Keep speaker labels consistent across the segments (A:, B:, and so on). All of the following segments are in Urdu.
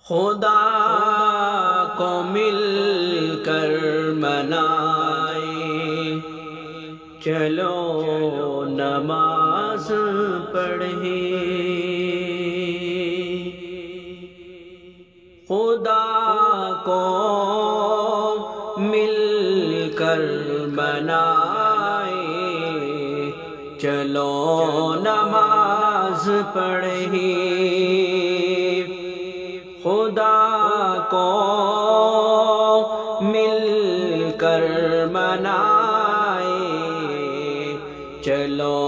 A: خدا کو مل کر منائیں، چلو نماز پڑھیں۔ خدا کو مل کر منائیں، چلو نماز پڑھیں۔ خدا کو مل کر منائیں، چلو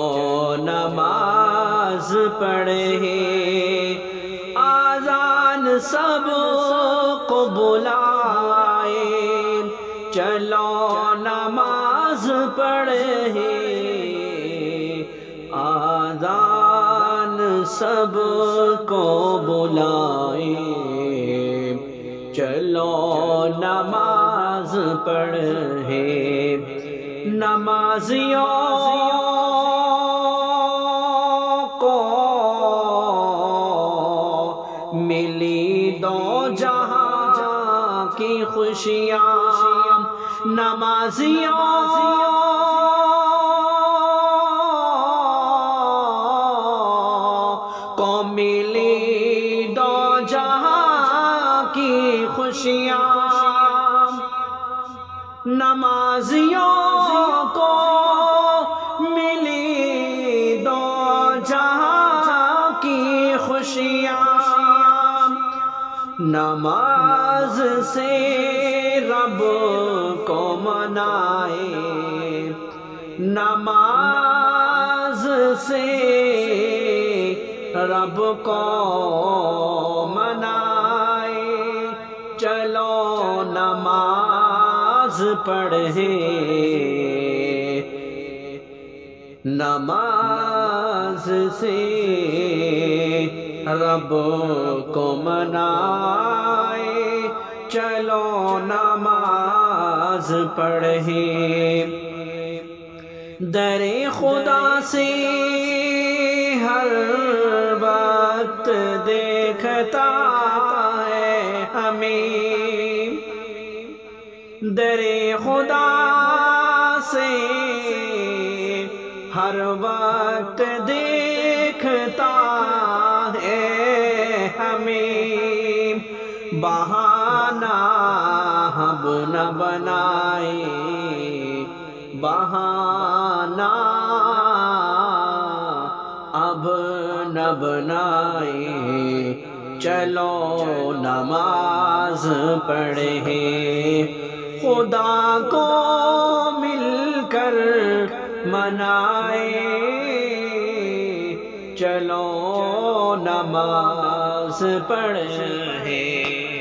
A: نماز پڑھیں۔ آذان سب کو بلائیں، چلو نماز پڑھیں۔ آذان سب کو بلائیں، چلو نماز پڑھیں۔ نمازیوں کو ملی دو جہاں کی خوشیاں، نمازیوں کو ملی دو جہاں کی خوشیاں، نمازیوں کو ملی دو جہاں کی خوشیاں۔ نماز سے رب کو منائیں، نماز سے رب کو منائیں، چلو نماز پڑھیں۔ نماز سے رب کو منائیں، چلو نماز پڑھیں۔ در خدا سے ہر وقت دیکھتا ہے ہمیں، در خدا سے ہر وقت دیکھتا ہے ہمیں۔ بہانہ ہم نہ بنائیں، بہانہ اب نہ بنائیں، چلو نماز پڑھیں۔ خدا کو مل کر منائیں، چلو نماز پڑھیں۔